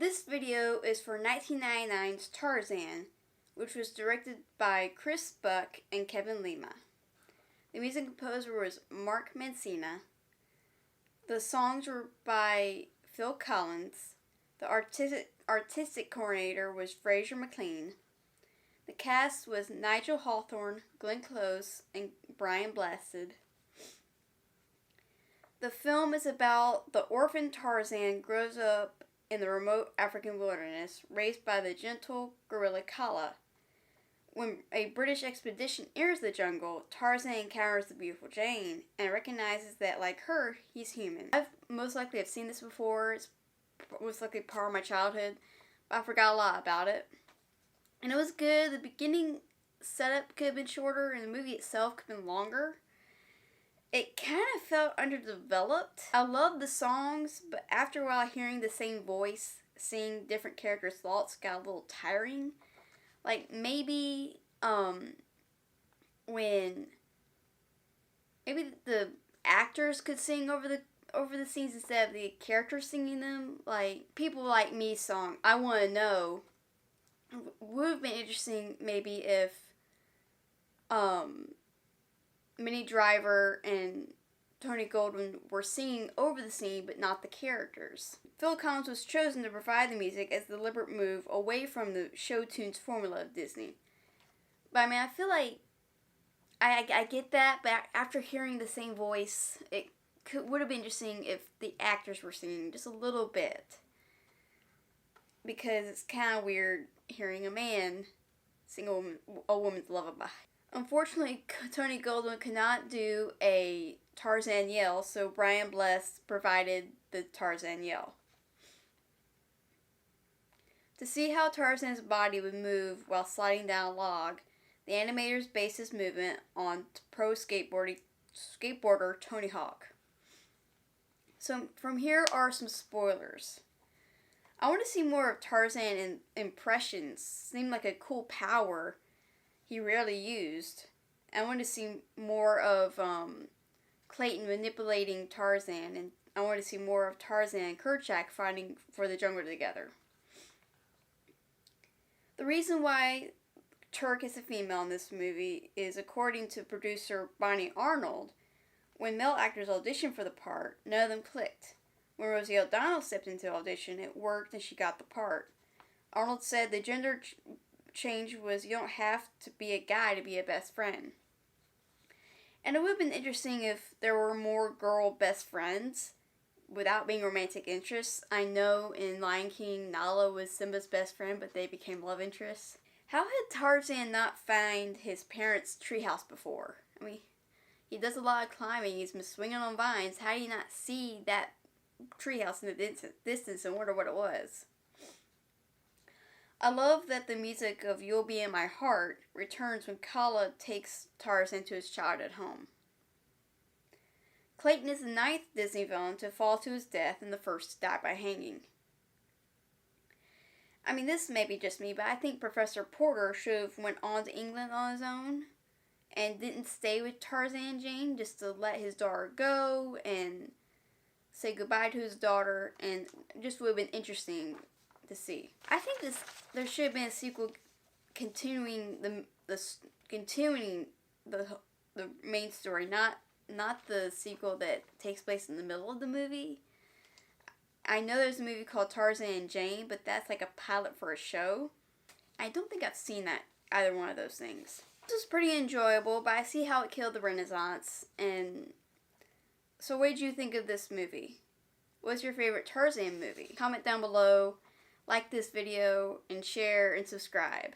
This video is for 1999's Tarzan, which was directed by Chris Buck and Kevin Lima. The music composer was Mark Mancina. The songs were by Phil Collins. The artistic coordinator was Fraser McLean. The cast was Nigel Hawthorne, Glenn Close, and Brian Blessed. The film is about the orphan Tarzan grows up in the remote African wilderness, raised by the gentle gorilla Kala. When a British expedition enters the jungle, Tarzan encounters the beautiful Jane and recognizes that, like her, he's human. I've most likely have seen this before. It's most likely part of my childhood, but I forgot a lot about it. And it was good. The beginning setup could have been shorter, and the movie itself could have been longer. It kind of felt underdeveloped. I love the songs, but after a while hearing the same voice, seeing different characters' thoughts got a little tiring. Like maybe when maybe the actors could sing over the scenes instead of the characters singing them. Like People Like Me song, I Want to Know, would have been interesting maybe if Minnie Driver and Tony Goldwyn were singing over the scene, but not the characters. Phil Collins was chosen to provide the music as a deliberate move away from the show tunes formula of Disney. But I mean, I feel like I get that, but after hearing the same voice, it would have been interesting if the actors were singing just a little bit. Because it's kind of weird hearing a man sing a woman's lullaby. Unfortunately, Tony Goldwyn could not do a Tarzan yell, so Brian Bless provided the Tarzan yell. To see how Tarzan's body would move while sliding down a log, the animators based his movement on pro skateboarder Tony Hawk. So from here are some spoilers. I want to see more of Tarzan in impressions. Seemed like a cool power he rarely used. I want to see more of Clayton manipulating Tarzan, and I want to see more of Tarzan and Kerchak fighting for the jungle together. The reason why Turk is a female in this movie is, according to producer Bonnie Arnold, when male actors auditioned for the part, none of them clicked. When Rosie O'Donnell stepped into the audition, it worked and she got the part. Arnold said the gender change was, you don't have to be a guy to be a best friend. And it would have been interesting if there were more girl best friends without being romantic interests. I know in Lion King, Nala was Simba's best friend, but they became love interests. How had Tarzan not found his parents' treehouse before? I mean, he does a lot of climbing, he's been swinging on vines. How do you not see that treehouse in the distance and wonder what it was? I love that the music of You'll Be in My Heart returns when Kala takes Tarzan to his childhood home. Clayton is the 9th Disney villain to fall to his death and the first to die by hanging. I mean, this may be just me, but I think Professor Porter should have went on to England on his own and didn't stay with Tarzan and Jane, just to let his daughter go and say goodbye to his daughter, and just would have been interesting to see. I think there should have been a sequel continuing the main story, not the sequel that takes place in the middle of the movie. I know there's a movie called Tarzan and Jane, but that's like a pilot for a show. I don't think I've seen either one of those things. This was pretty enjoyable, but I see how it killed the Renaissance. And so what did you think of this movie? What's your favorite Tarzan movie? Comment down below, like this video, and share and subscribe.